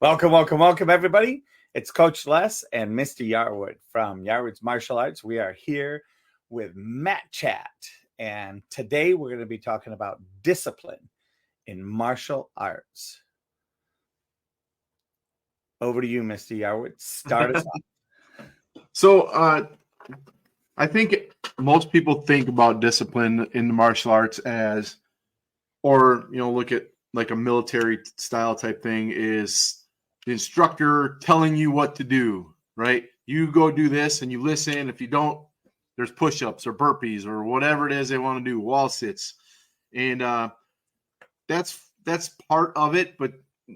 Welcome, welcome, welcome, everybody. It's Coach Les and Mr. Yarwood from Yarwood's Martial Arts. We are here with Matt Chat, and today we're going to be talking about discipline in martial arts. Over to you, Mr. Yarwood. Start us off. So, I think most people think about discipline in the martial arts as, look at like a military style type thing is the instructor telling you what to do, right? You go do this and you listen. If you don't, there's push-ups or burpees or whatever it is they want to do, wall sits. And that's part of it. But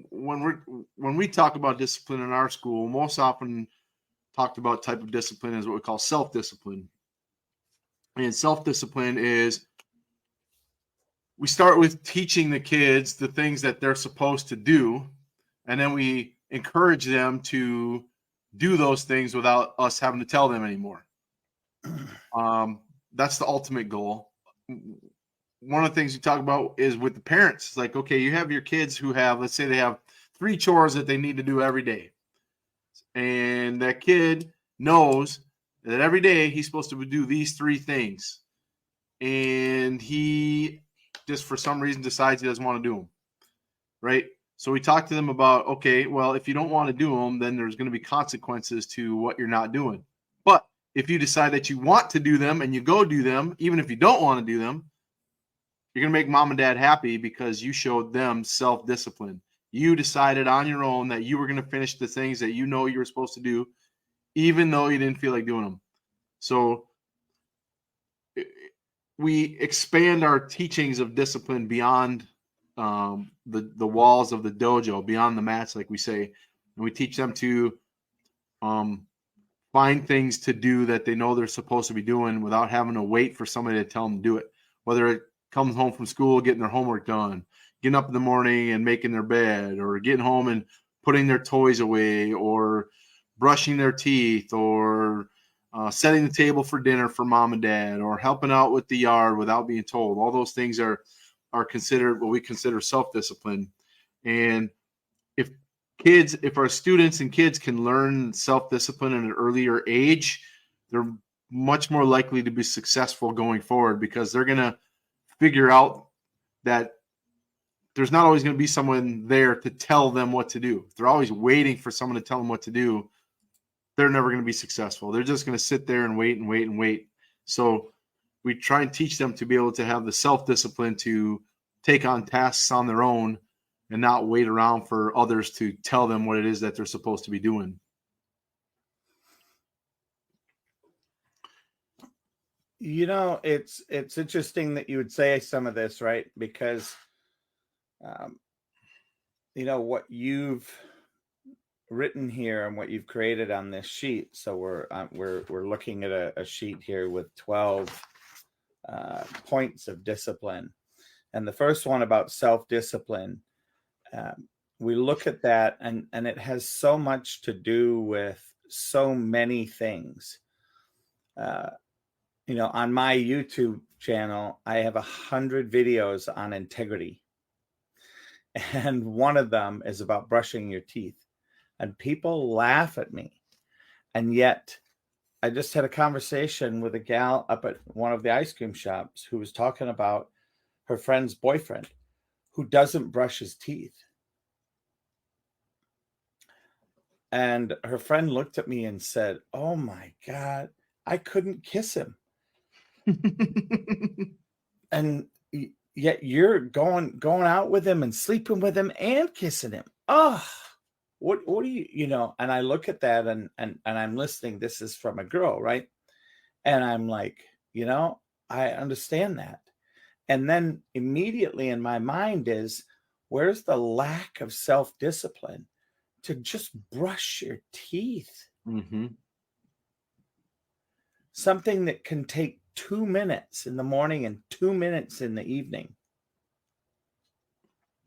when we talk about discipline in our school, most often talked about type of discipline is what we call self-discipline. And self-discipline is we start with teaching the kids the things that they're supposed to do, and then we encourage them to do those things without us having to tell them anymore. That's the ultimate goal. One of the things you talk about is with the parents. It's like, okay, you have your kids who have, let's say they have 3 chores that they need to do every day. And that kid knows that every day he's supposed to do these 3 things. And he just for some reason decides he doesn't want to do them. Right? So we talk to them about, okay, well, if you don't want to do them, then there's going to be consequences to what you're not doing. But if you decide that you want to do them and you go do them, even if you don't want to do them, you're going to make mom and dad happy because you showed them self-discipline. You decided on your own that you were going to finish the things that you know you were supposed to do, even though you didn't feel like doing them. So we expand our teachings of discipline beyond the walls of the dojo, beyond the mats, like we say. And we teach them to find things to do that they know they're supposed to be doing without having to wait for somebody to tell them to do it. Whether it comes home from school, getting their homework done, getting up in the morning and making their bed, or getting home and putting their toys away, or brushing their teeth, or setting the table for dinner for mom and dad, or helping out with the yard without being told. All those things are considered what we consider self-discipline. And if our students and kids can learn self-discipline at an earlier age, they're much more likely to be successful going forward, because they're going to figure out that there's not always going to be someone there to tell them what to do. If they're always waiting for someone to tell them what to do, they're never going to be successful. They're just going to sit there and wait and wait and wait. So we try and teach them to be able to have the self-discipline to take on tasks on their own and not wait around for others to tell them what it is that they're supposed to be doing. You know, it's interesting that you would say some of this, right? Because, what you've written here and what you've created on this sheet. So we're looking at a sheet here with 12 points of discipline, and the first one about self-discipline. We look at that, and it has so much to do with so many things. On my YouTube channel, I have 100 videos on integrity. And one of them is about brushing your teeth. And people laugh at me. And yet, I just had a conversation with a gal up at one of the ice cream shops who was talking about her friend's boyfriend who doesn't brush his teeth. And her friend looked at me and said, "Oh my God, I couldn't kiss him." And yet you're going out with him and sleeping with him and kissing him. Oh, what do you, and I look at that and I'm listening. This is from a girl, right? And I'm like, I understand that. And then immediately in my mind is, where's the lack of self-discipline to just brush your teeth? Mm-hmm. Something that can take 2 minutes in the morning and 2 minutes in the evening.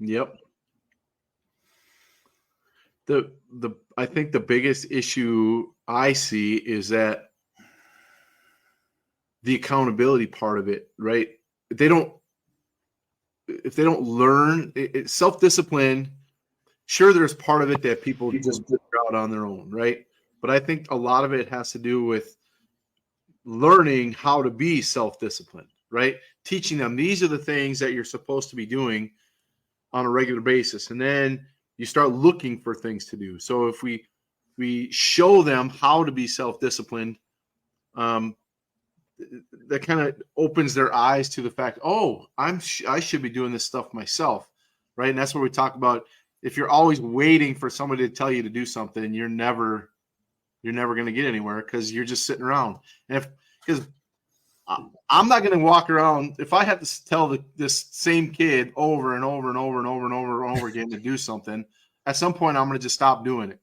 Yep. I think the biggest issue I see is that the accountability part of it, right? If they don't learn self-discipline, Sure, there's part of it that people just figure out on their own, right? But I think a lot of it has to do with learning how to be self-disciplined, right? Teaching them these are the things that you're supposed to be doing on a regular basis. And then you start looking for things to do. So if we show them how to be self-disciplined, that kind of opens their eyes to the fact, oh, I should be doing this stuff myself, right? And that's where we talk about, if you're always waiting for somebody to tell you to do something, you're never going to get anywhere, because you're just sitting around. And because I'm not going to walk around, if I have to tell this same kid over and over and over and over and over and over again to do something, at some point I'm going to just stop doing it,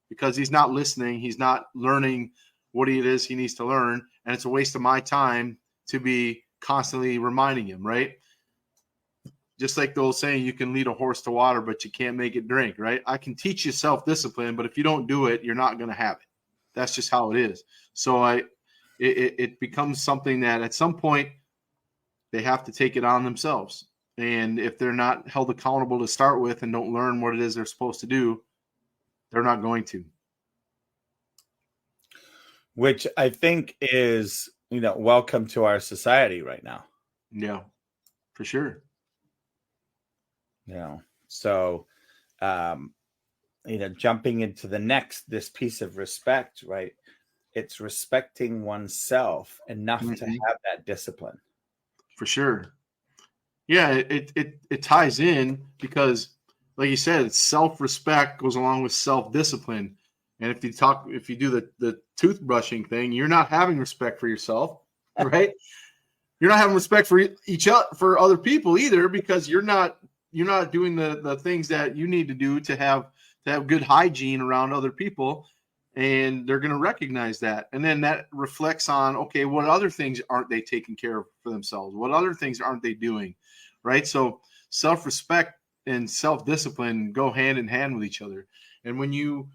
because he's not listening. He's not learning what it is he needs to learn. And it's a waste of my time to be constantly reminding him, right? Just like the old saying, you can lead a horse to water, but you can't make it drink, right? I can teach you self-discipline, but if you don't do it, you're not going to have it. That's just how it is. So it becomes something that at some point they have to take it on themselves. And if they're not held accountable to start with and don't learn what it is they're supposed to do, they're not going to. Which I think is, welcome to our society right now. Yeah, for sure. So, jumping into this piece of respect, right? It's respecting oneself enough to have that discipline. For sure. Yeah, it ties in, because, like you said, self-respect goes along with self-discipline. And if you do the toothbrushing thing, you're not having respect for yourself, right? You're not having respect for other people either, because you're not doing the things that you need to do to have good hygiene around other people, and they're going to recognize that. And then that reflects on, okay, what other things aren't they taking care of for themselves? What other things aren't they doing, right? So self-respect and self-discipline go hand in hand with each other. And when you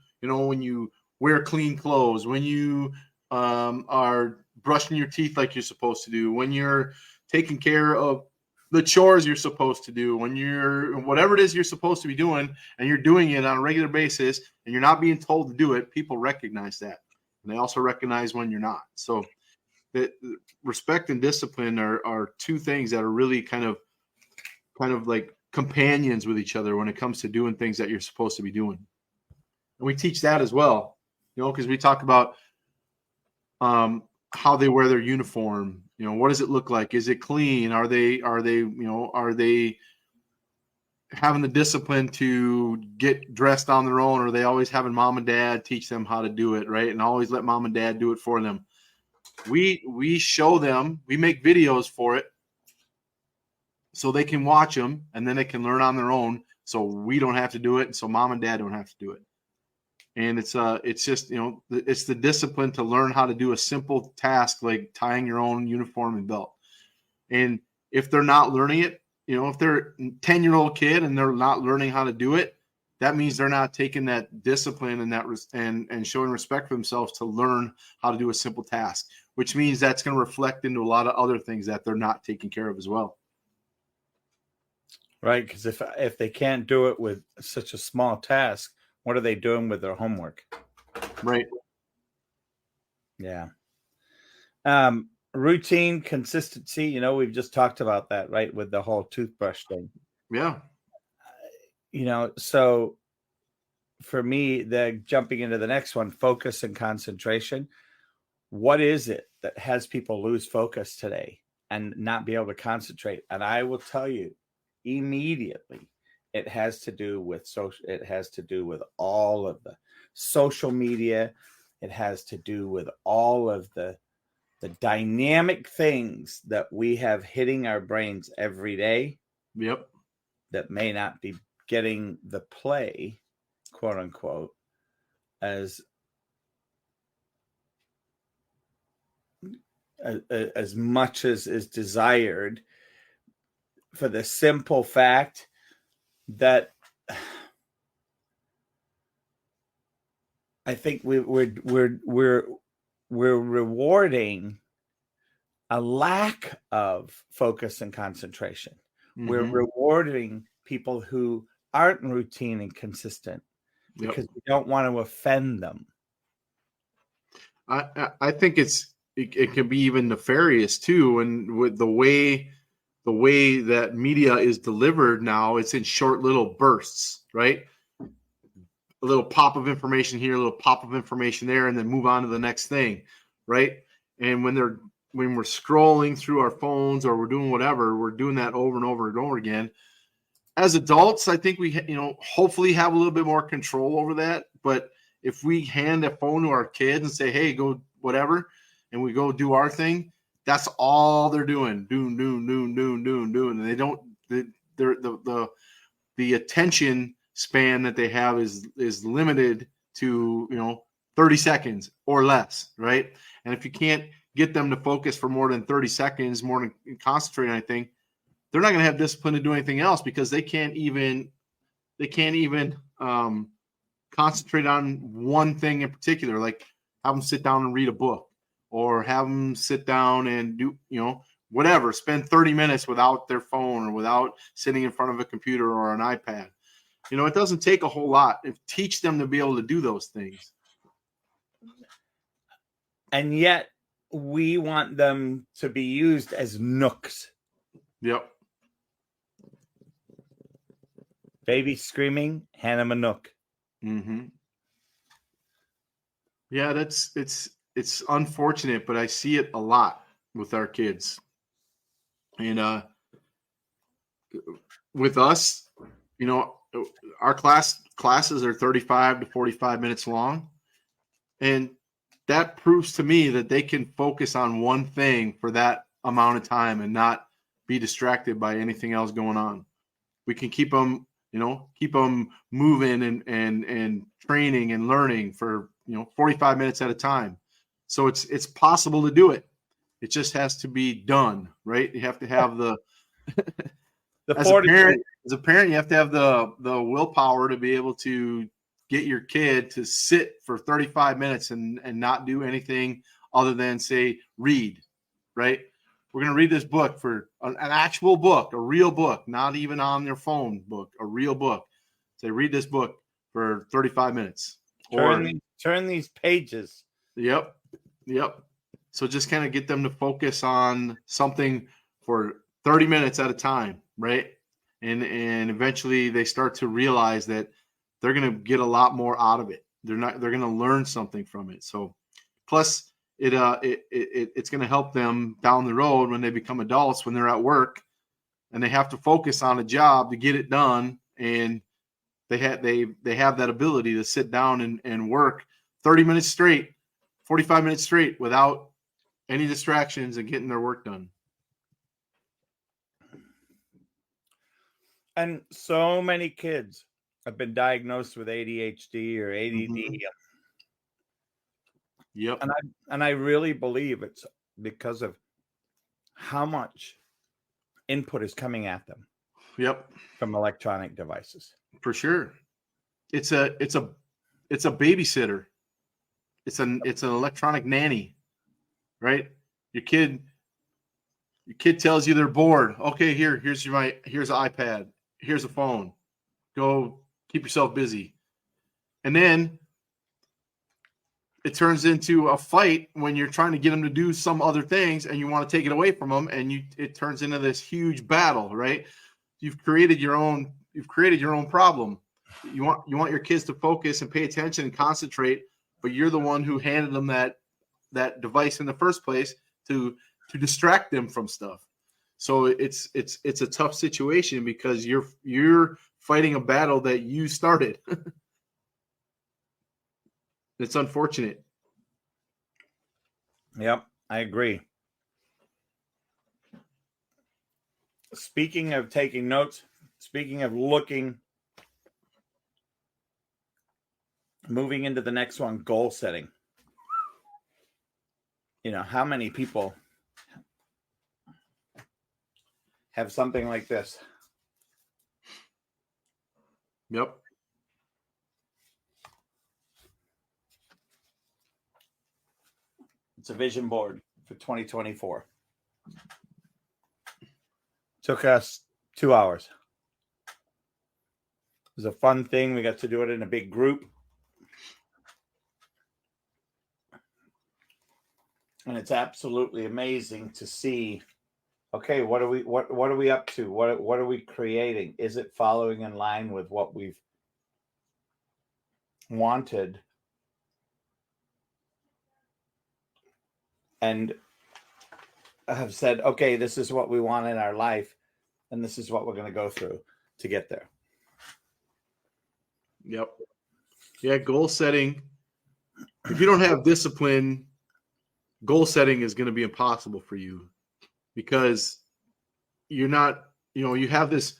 wear clean clothes, when you are brushing your teeth like you're supposed to do, when you're taking care of the chores you're supposed to do, when you're whatever it is you're supposed to be doing, and you're doing it on a regular basis, and you're not being told to do it, people recognize that. And they also recognize when you're not. So that respect and discipline are two things that are really kind of like companions with each other when it comes to doing things that you're supposed to be doing. And we teach that as well, because we talk about how they wear their uniform. What does it look like? Is it clean? Are they having the discipline to get dressed on their own? Or are they always having mom and dad teach them how to do it, right? And always let mom and dad do it for them. We show them, we make videos for it so they can watch them, and then they can learn on their own. So we don't have to do it, and so mom and dad don't have to do it. And it's just, it's the discipline to learn how to do a simple task like tying your own uniform and belt. And if they're not learning it, if they're a 10-year-old kid and they're not learning how to do it, that means they're not taking that discipline and showing respect for themselves to learn how to do a simple task, which means that's going to reflect into a lot of other things that they're not taking care of as well. Right. Because if they can't do it with such a small task, what are they doing with their homework? Right. Yeah. Routine, consistency, we've just talked about that, right? With the whole toothbrush thing. Yeah. So for me, jumping into the next one, focus and concentration. What is it that has people lose focus today and not be able to concentrate? And I will tell you immediately, it has to do with social. It has to do with all of the social media. It has to do with all of the dynamic things that we have hitting our brains every day. Yep. That may not be getting the play, quote unquote, as much as is desired, for the simple fact that I think we're rewarding a lack of focus and concentration. Mm-hmm. We're rewarding people who aren't routine and consistent because we don't want to offend them. I think it can be even nefarious too, and with the way that media is delivered now, it's in short little bursts, right? A little pop of information here, a little pop of information there, and then move on to the next thing, right? And when we're scrolling through our phones or we're doing whatever, we're doing that over and over and over again. As adults, I think we hopefully have a little bit more control over that. But if we hand a phone to our kids and say, "Hey, go whatever," and we go do our thing, that's all they're doing. Doing. And they don't. The attention span that they have is limited to 30 seconds or less, right? And if you can't get them to focus for more than 30 seconds, more than concentrate on anything, they're not going to have discipline to do anything else because they can't even concentrate on one thing in particular, like have them sit down and read a book or have them sit down and do, whatever, spend 30 minutes without their phone or without sitting in front of a computer or an iPad. It doesn't take a whole lot. Teach them to be able to do those things. And yet we want them to be used as nooks. Yep. Baby screaming, hand him a nook. Mm-hmm. Yeah, it's unfortunate, but I see it a lot with our kids. And with us, our classes are 35 to 45 minutes long. And that proves to me that they can focus on one thing for that amount of time and not be distracted by anything else going on. We can keep them moving and training and learning for 45 minutes at a time. So it's possible to do it. It just has to be done, right? You have to have as a parent, you have to have the willpower to be able to get your kid to sit for 35 minutes and not do anything other than say read, right? We're going to read this book for an actual book, a real book, not even on their phone book, a real book. Say, read this book for 35 minutes. Turn these pages. Yep. So just kind of get them to focus on something for 30 minutes at a time, right? And eventually they start to realize that they're going to get a lot more out of it. They're going to learn something from it. So plus it's going to help them down the road when they become adults, when they're at work and they have to focus on a job to get it done. And they have that ability to sit down and work 30 minutes straight, 45 minutes straight without any distractions and getting their work done. And so many kids have been diagnosed with ADHD or ADD. Mm-hmm. Yep. And I really believe it's because of how much input is coming at them. Yep. From electronic devices. For sure. It's a babysitter. It's an electronic nanny, right? Your kid tells you they're bored. Okay, here's an iPad. Here's a phone. Go keep yourself busy. And then it turns into a fight when you're trying to get them to do some other things and you want to take it away from them, and it turns into this huge battle, right? You've created your own problem. You want your kids to focus and pay attention and concentrate, but you're the one who handed them that device in the first place to distract them from stuff. So it's a tough situation because you're fighting a battle that you started. It's unfortunate. Yep, I agree. Speaking of taking notes, speaking of looking, moving into the next one, goal setting. How many people have something like this? Yep. It's a vision board for 2024. Took us 2 hours. was a fun thing. We got to do it in a big group. And it's absolutely amazing to see, okay, what are we up to? What are we creating? Is it following in line with what we've wanted? And have said, okay, this is what we want in our life, and this is what we're going to go through to get there. Yep. Yeah, goal setting. If you don't have discipline, goal setting is going to be impossible for you, because you're not, you have this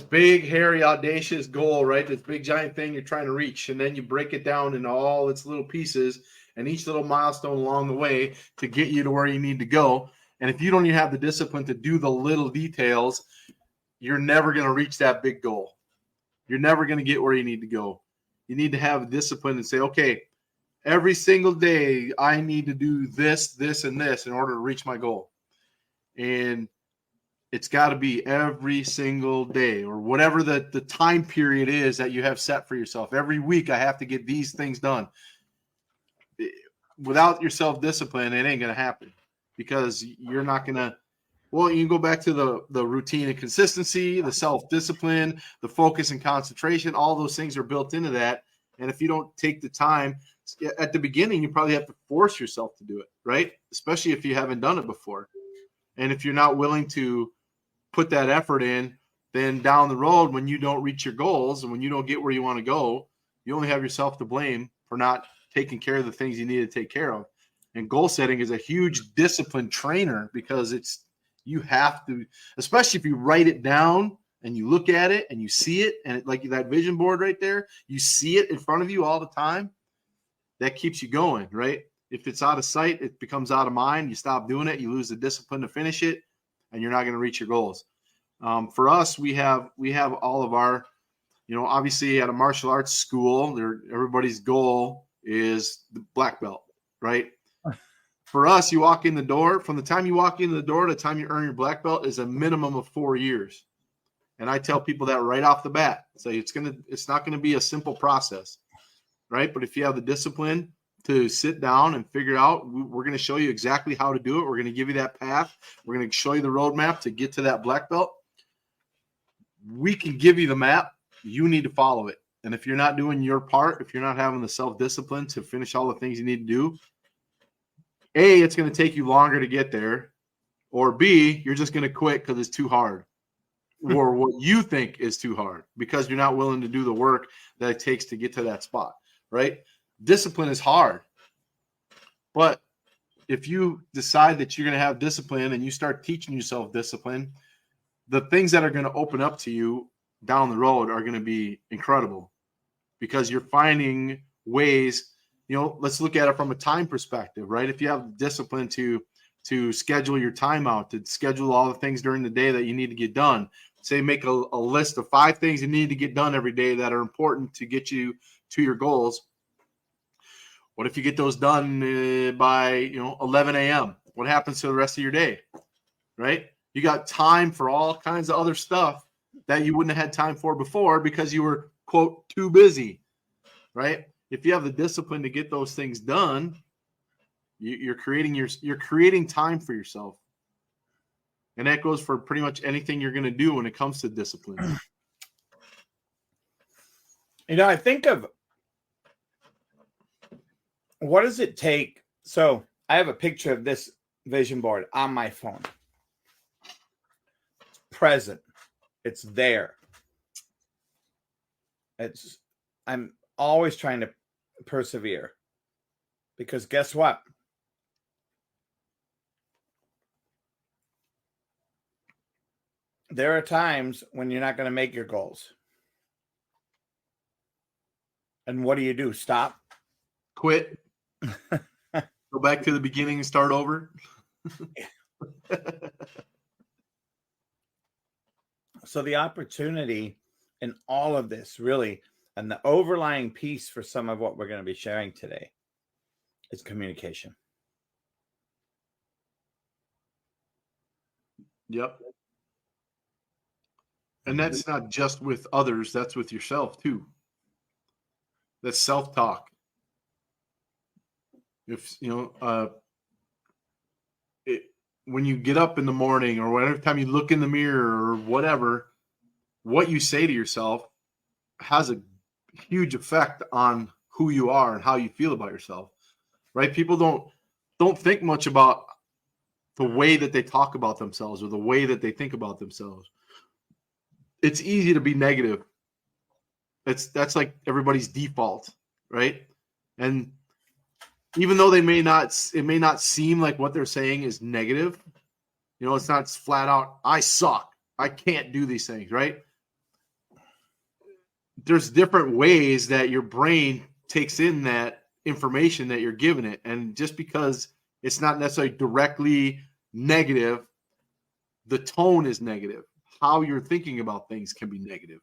big, hairy, audacious goal, right? This big, giant thing you're trying to reach. And then you break it down into all its little pieces and each little milestone along the way to get you to where you need to go. And if you don't even have the discipline to do the little details, you're never going to reach that big goal. You're never going to get where you need to go. You need to have discipline and say, okay, every single day I need to do this, this, and this in order to reach my goal. And it's got to be every single day, or whatever the time period is that you have set for yourself. Every week I have to get these things done. Without your self-discipline, it ain't going to happen, because you're not going to, well, you can go back to the routine and consistency, the self-discipline, the focus and concentration. All those things are built into that. And if you don't take the time at the beginning, you probably have to force yourself to do it, right? Especially if you haven't done it before. And if you're not willing to put that effort in, then down the road, when you don't reach your goals and when you don't get where you want to go, you only have yourself to blame for not taking care of the things you need to take care of. And goal setting is a huge discipline trainer, because you have to, especially if you write it down and you look at it and you see it, and like that vision board right there, you see it in front of you all the time. That keeps you going, right? If it's out of sight, it becomes out of mind. You stop doing it, you lose the discipline to finish it, and you're not going to reach your goals. For us, we have all of our, obviously at a martial arts school, everybody's goal is the black belt, right? For us, you walk in the door, from the time you walk into the door to the time you earn your black belt is a minimum of 4 years. And I tell people that right off the bat. Say it's not going to be a simple process, right? But if you have the discipline to sit down and figure out, we're going to show you exactly how to do it. We're going to give you that path. We're going to show you the roadmap to get to that black belt. We can give you the map. You need to follow it. And if you're not doing your part, if you're not having the self-discipline to finish all the things you need to do, A, it's going to take you longer to get there, or B, you're just going to quit because it's too hard, or what you think is too hard, because you're not willing to do the work that it takes to get to that spot, right? Discipline is hard. But if you decide that you're going to have discipline and you start teaching yourself discipline, the things that are going to open up to you down the road are going to be incredible, because you're finding ways. Let's look at it from a time perspective, right? If you have discipline to schedule your time out, to schedule all the things during the day that you need to get done, say make a list of 5 things you need to get done every day that are important to get you to your goals. What if you get those done by 11 a.m.? What happens to the rest of your day, right? You got time for all kinds of other stuff that you wouldn't have had time for before because you were, quote, too busy, right? If you have the discipline to get those things done, you're creating time for yourself. And that goes for pretty much anything you're going to do when it comes to discipline. I think of, what does it take? So I have a picture of this vision board on my phone. It's present. It's there. I'm always trying to persevere, because guess what? There are times when you're not going to make your goals. And what do? Stop? Quit. Go back to the beginning and start over. So the opportunity in all of this, really, and the overlying piece for some of what we're going to be sharing today, is communication. Yep. And that's not just with others, that's with yourself too. That's self-talk. If when you get up in the morning or whatever time you look in the mirror or whatever, what you say to yourself has a huge effect on who you are and how you feel about yourself, right? People don't think much about the way that they talk about themselves or the way that they think about themselves. It's easy to be negative. That's like everybody's default, right? And even though it may not seem like what they're saying is negative, it's not flat out, I suck, I can't do these things, right? There's different ways that your brain takes in that information that you're giving it. And just because it's not necessarily directly negative, the tone is negative. How you're thinking about things can be negative.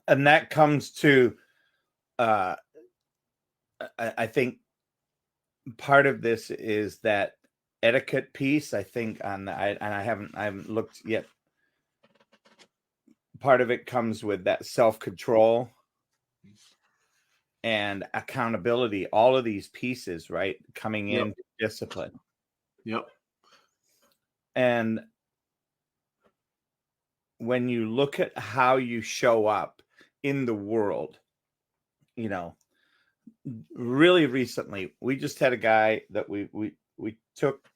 And that comes to, I think part of this is that etiquette piece. I think I haven't looked yet. Part of it comes with that self-control and accountability. All of these pieces, right, coming in discipline. Yep. And when you look at how you show up in the world, really recently, we just had a guy that we took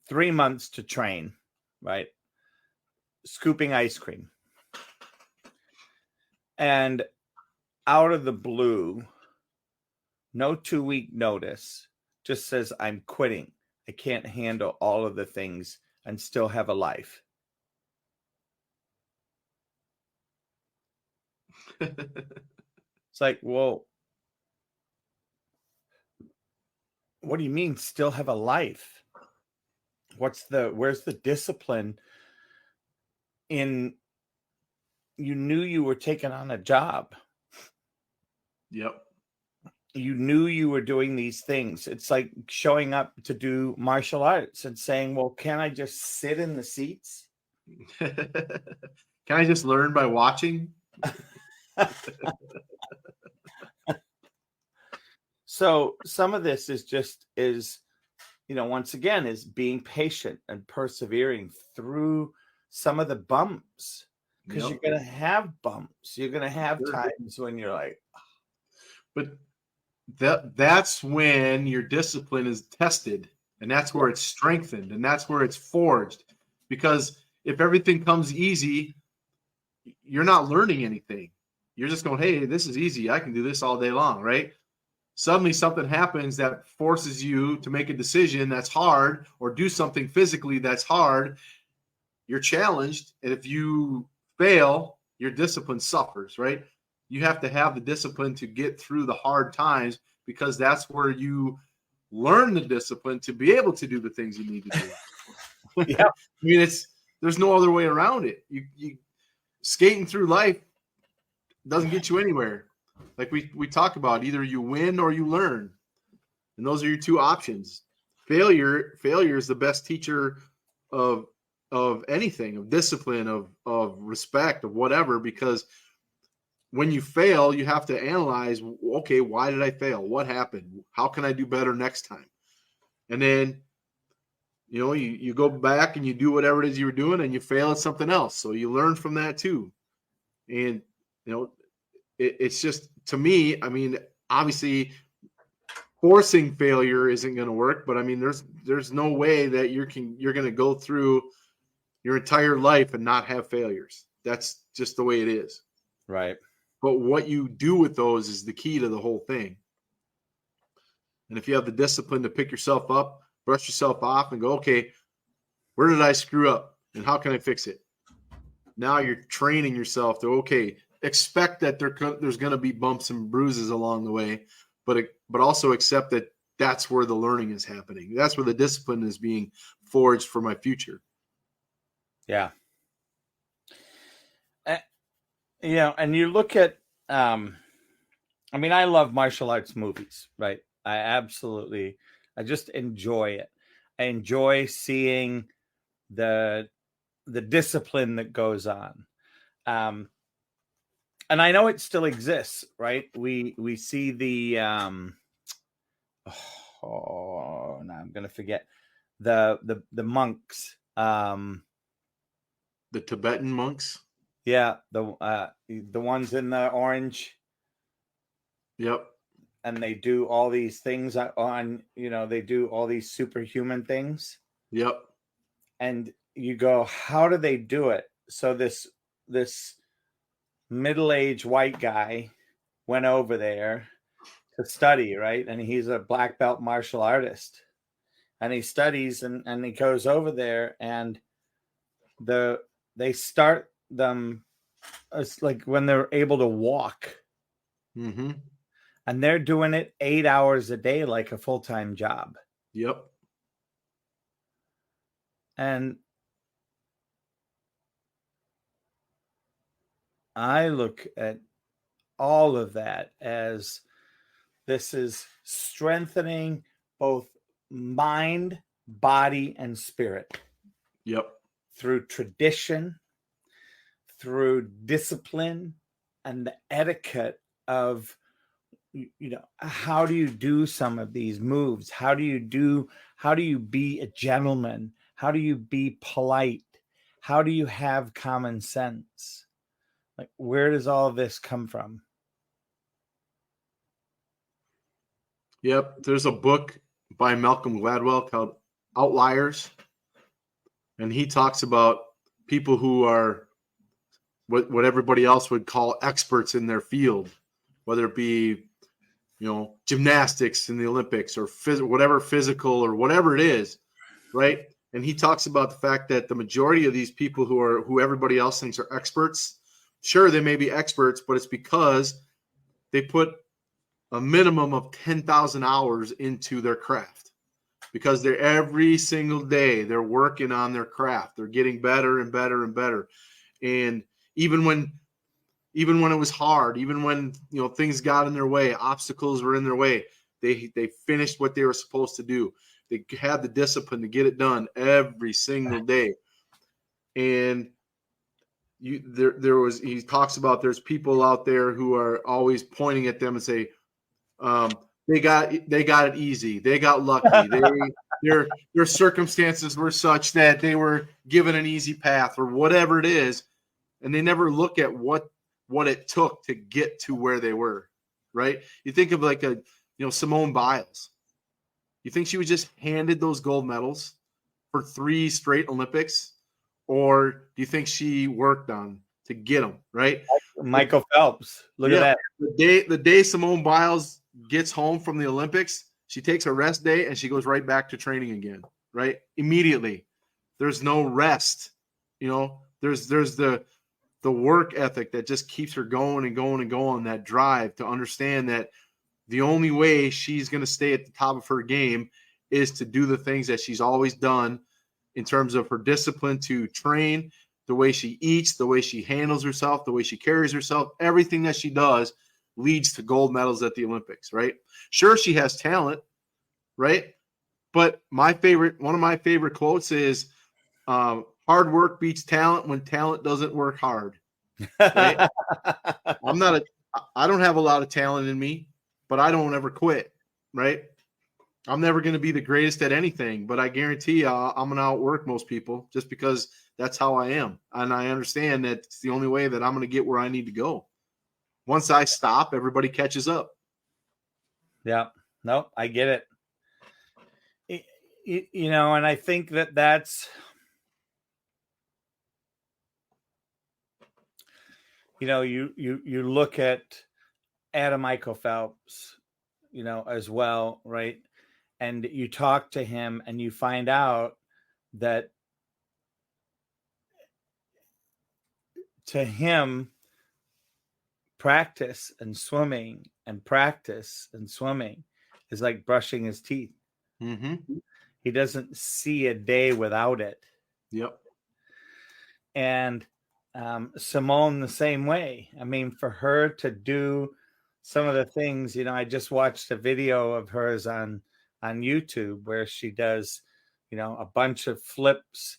3 months to train, right? Scooping ice cream. And out of the blue, no 2-week notice, just says, I'm quitting. I can't handle all of the things and still have a life. It's like, well, what do you mean still have a life? Where's the discipline in, you knew you were taking on a job. Yep. You knew you were doing these things. It's like showing up to do martial arts and saying, well, can't I just sit in the seats? Can I just learn by watching? So some of this is once again, is being patient and persevering through some of the bumps, because you're going to have bumps. You're going to have times when you're like, but that's when your discipline is tested, and that's where it's strengthened, and that's where it's forged. Because if everything comes easy, you're not learning anything. You're just going, hey, this is easy. I can do this all day long, right? Suddenly something happens that forces you to make a decision that's hard or do something physically that's hard. You're challenged. And if you fail, your discipline suffers, right? You have to have the discipline to get through the hard times, because that's where you learn the discipline to be able to do the things you need to do. yeah. I mean, there's no other way around it. You skating through life doesn't get you anywhere. Like we talk about, either you win or you learn. And those are your two options. Failure is the best teacher of anything, of discipline, of respect, of whatever, because when you fail, you have to analyze, okay, why did I fail? What happened? How can I do better next time? And then, you go back and you do whatever it is you were doing, and you fail at something else. So you learn from that too. And, it's just, to me, I mean, obviously forcing failure isn't going to work, but I mean, there's no way that you're going to go through your entire life and not have failures. That's just the way it is. Right. But what you do with those is the key to the whole thing. And if you have the discipline to pick yourself up, brush yourself off, and go, okay, where did I screw up and how can I fix it? Now you're training yourself to, okay, expect that there's going to be bumps and bruises along the way, but also accept that that's where the learning is happening. That's where the discipline is being forged for my future. Yeah. And you look at, I mean, I love martial arts movies, right? I just enjoy it. I enjoy seeing the the discipline that goes on. And I know it still exists, right? We see the now I'm gonna forget the monks. The Tibetan monks. Yeah, the ones in the orange. Yep. And they do all these things on, they do all these superhuman things. Yep. And you go, how do they do it? So this middle-aged white guy went over there to study, right? And he's a black belt martial artist. And he studies and he goes over there, and they start them as like when they're able to walk. Mm-hmm. And they're doing it 8 hours a day like a full-time job. Yep. And I look at all of that as this is strengthening both mind, body, and spirit. Yep. Through tradition, through discipline, and the etiquette of, how do you do some of these moves? How do you be a gentleman? How do you be polite? How do you have common sense? Like, where does all of this come from? Yep. There's a book by Malcolm Gladwell called Outliers. And he talks about people who are what everybody else would call experts in their field, whether it be, gymnastics in the Olympics or whatever physical or whatever it is, right? And he talks about the fact that the majority of these people who everybody else thinks are experts, sure, they may be experts, but it's because they put a minimum of 10,000 hours into their craft, because they're every single day they're working on their craft. They're getting better and better and better. And even when it was hard, even when things got in their way, obstacles were in their way, they finished what they were supposed to do. They had the discipline to get it done every single day. And he talks about there's people out there who are always pointing at them and say, they got it easy. They got lucky. Their circumstances were such that they were given an easy path or whatever it is. And they never look at what it took to get to where they were, right? You think of like Simone Biles. You think she was just handed those gold medals for 3 straight Olympics? Or do you think she worked on to get them, right? Michael Phelps. Look at that. The day Simone Biles gets home from the Olympics, she takes a rest day and she goes right back to training again, right? Immediately. There's no rest. There's the work ethic that just keeps her going and going and going, that drive to understand that the only way she's going to stay at the top of her game is to do the things that she's always done in terms of her discipline to train, the way she eats, the way she handles herself, the way she carries herself. Everything that she does leads to gold medals at the Olympics, right? Sure, she has talent, right? But one of my favorite quotes is, hard work beats talent when talent doesn't work hard. Right? I don't have a lot of talent in me, but I don't ever quit, right? I'm never going to be the greatest at anything, but I guarantee you I'm going to outwork most people just because that's how I am. And I understand that it's the only way that I'm going to get where I need to go. Once I stop, everybody catches up. Yeah. No, I get it. And I think that's, you look at Michael Phelps, as well, right? And you talk to him and you find out that to him, practice and swimming is like brushing his teeth. Mm-hmm. He doesn't see a day without it. Yep. And Simone the same way. I mean, for her to do some of the things, I just watched a video of hers on YouTube where she does, a bunch of flips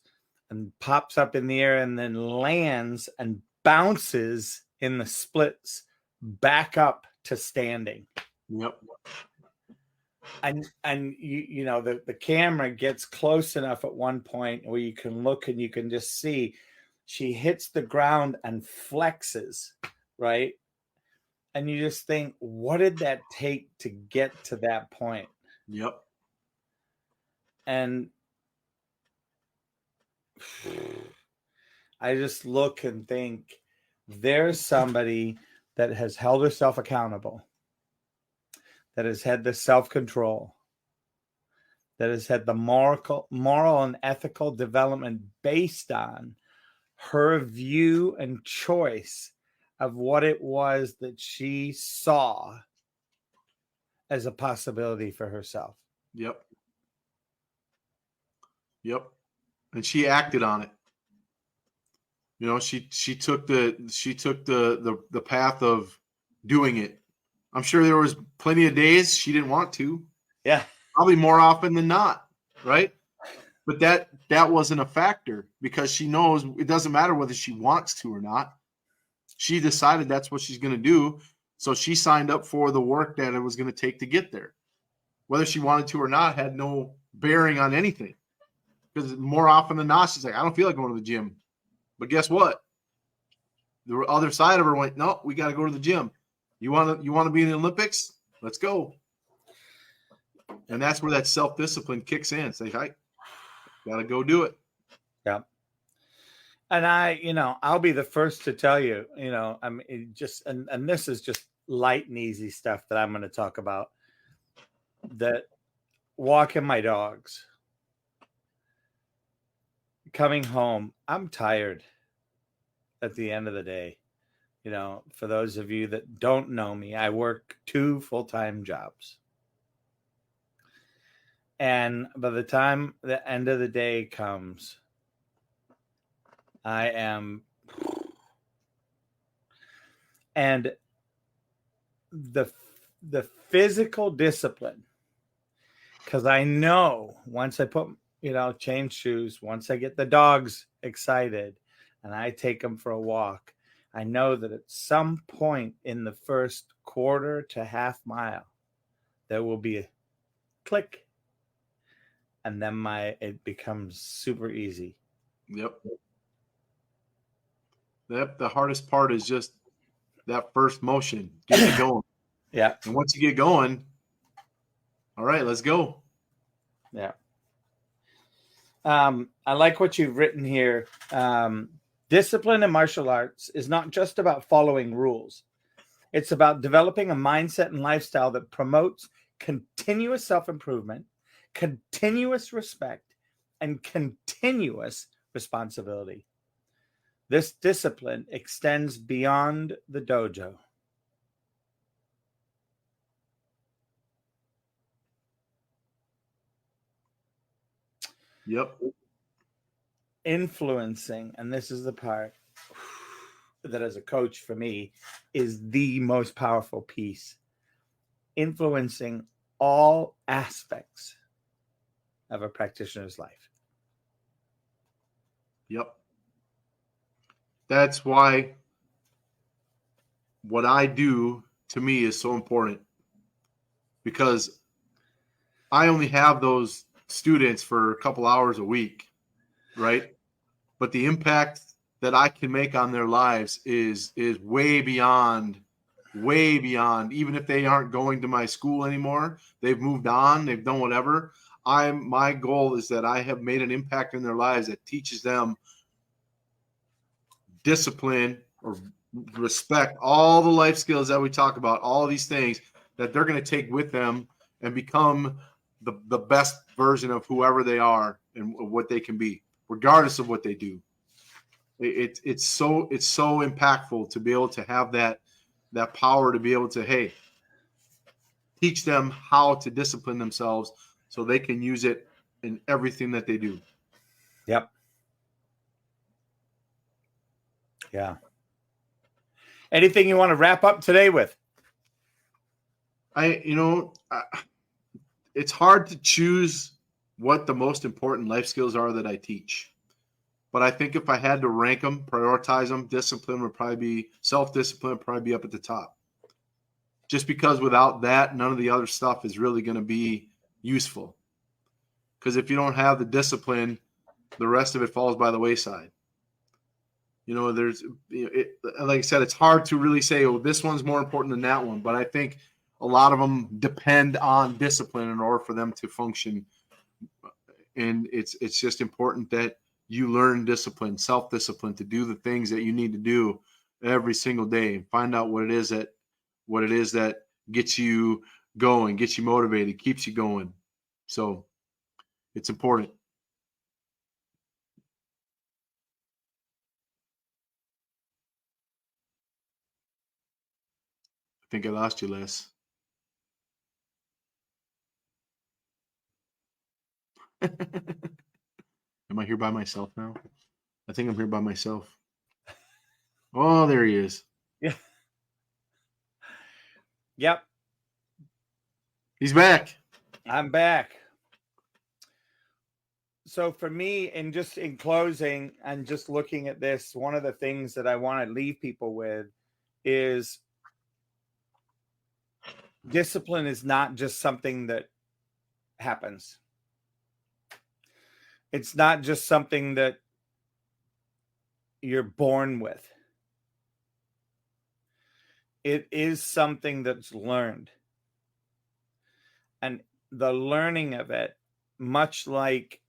and pops up in the air and then lands and bounces in the splits back up to standing. Yep. And you know, the camera gets close enough at one point where you can look and you can just see she hits the ground and flexes, right? And you just think, what did that take to get to that point? Yep. And I just look and think, there's somebody that has held herself accountable, that has had the self-control, that has had the moral and ethical development based on her view and choice of what it was that she saw as a possibility for herself. Yep. Yep. And she acted on it. You know, she took the path of doing it. I'm sure there was plenty of days she didn't want to. Yeah. Probably more often than not, right? But that wasn't a factor because she knows it doesn't matter whether she wants to or not. She decided that's what she's going to do. So she signed up for the work that it was going to take to get there. Whether she wanted to or not had no bearing on anything. Because more often than not, she's like, I don't feel like going to the gym. But guess what? The other side of her went, no, we got to go to the gym. You want to be in the Olympics? Let's go. And that's where that self-discipline kicks in. Say, hey, got to go do it. Yeah. And I'll be the first to tell you, I mean, and this is just light and easy stuff that I'm going to talk about. That walking my dogs, coming home, I'm tired at the end of the day. For those of you that don't know me, I work 2 full-time jobs. And by the time the end of the day comes, I am, and the physical discipline, because I know once I put, change shoes, once I get the dogs excited and I take them for a walk, I know that at some point in the first quarter to half mile, there will be a click, and then it becomes super easy. Yep. The hardest part is just that first motion, getting it going. Yeah. And once you get going, all right, let's go. Yeah. I like what you've written here. Discipline in martial arts is not just about following rules. It's about developing a mindset and lifestyle that promotes continuous self-improvement, continuous respect, and continuous responsibility. This discipline extends beyond the dojo. Yep. Influencing, and this is the part that as a coach for me is the most powerful piece. Influencing all aspects of a practitioner's life. Yep. That's why what I do to me is so important, because I only have those students for a couple hours a week, right? But the impact that I can make on their lives is way beyond, even if they aren't going to my school anymore, they've moved on, they've done whatever. My goal is that I have made an impact in their lives that teaches them discipline or respect, all the life skills that we talk about, all of these things that they're going to take with them and become the best version of whoever they are and what they can be, regardless of what they do. It's so impactful to be able to have that power to be able to, hey, teach them how to discipline themselves so they can use it in everything that they do. Yep. Yeah. Anything you want to wrap up today with? It's hard to choose what the most important life skills are that I teach. But I think if I had to rank them, prioritize them, self-discipline would probably be up at the top. Just because without that, none of the other stuff is really going to be useful. Because if you don't have the discipline, the rest of it falls by the wayside. Like I said, it's hard to really say, oh, this one's more important than that one. But I think a lot of them depend on discipline in order for them to function. And it's just important that you learn discipline, self-discipline, to do the things that you need to do every single day, and find out what it is that gets you going, gets you motivated, keeps you going. So it's important. I think I lost you, Les. Am I here by myself now? I think I'm here by myself. Oh, there he is. Yeah. Yep. He's back. I'm back. So for me, and just in closing and just looking at this, one of the things that I want to leave people with is discipline is not just something that happens. It's not just something that you're born with. It is something that's learned. And the learning of it, much like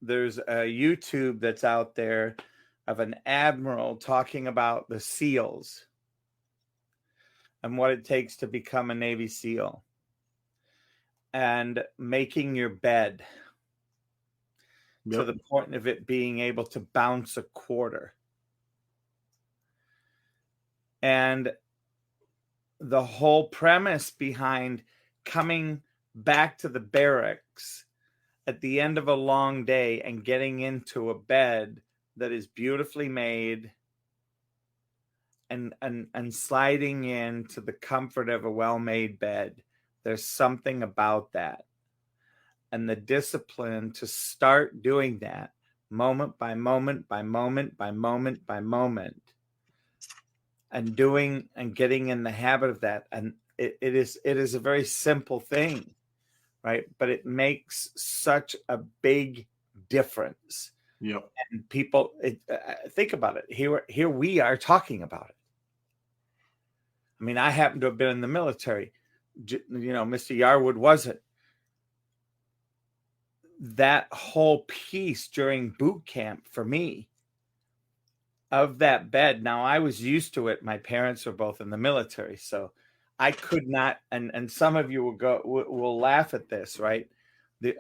there's a YouTube that's out there of an admiral talking about the SEALs and what it takes to become a Navy SEAL, and making your bed to the point of it being able to bounce a quarter. And the whole premise behind coming back to the barracks at the end of a long day and getting into a bed that is beautifully made and sliding into the comfort of a well-made bed. There's something about that. And the discipline to start doing that moment by moment by moment by moment by moment, and doing and getting in the habit of that. And it is a very simple thing, right? But it makes such a big difference. Yep. And people, think about it. Here we are talking about it. I mean, I happen to have been in the military. Mr. Yarwood wasn't. That whole piece during boot camp for me of that bed. Now, I was used to it. My parents were both in the military, so I could not. And some of you will laugh at this, right?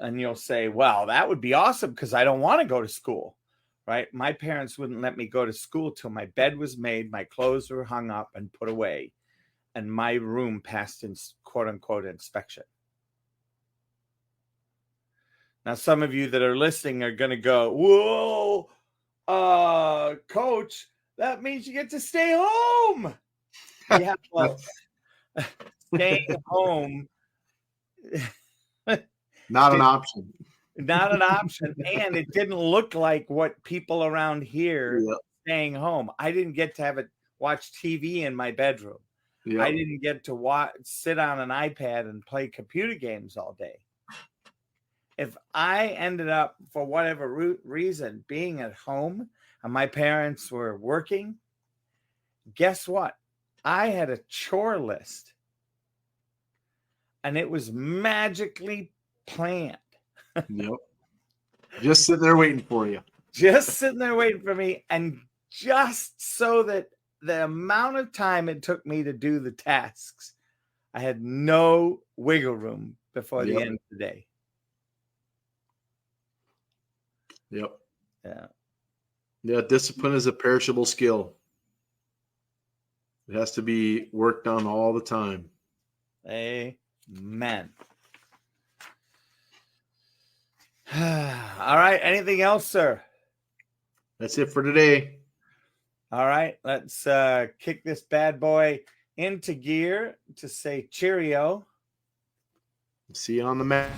And you'll say, "Well, that would be awesome because I don't want to go to school." Right? My parents wouldn't let me go to school till my bed was made, my clothes were hung up and put away, and my room passed in quote unquote inspection. Now, some of you that are listening are going to go, "Whoa, coach, that means you get to stay home." Yeah, well, staying home. Not an option. Not an option. And it didn't look like what people around here staying home. I didn't get to watch TV in my bedroom. Yep. I didn't get to sit on an iPad and play computer games all day. If I ended up, for whatever reason, being at home and my parents were working, guess what? I had a chore list. And it was magically planned. Yep. Just sitting there waiting for you. Just sitting there waiting for me. And just so that the amount of time it took me to do the tasks, I had no wiggle room before the end of the day. Yep. Yeah. Yeah, discipline is a perishable skill. It has to be worked on all the time. Amen. All right. Anything else, sir? That's it for today. All right. Let's kick this bad boy into gear to say cheerio. See you on the mat.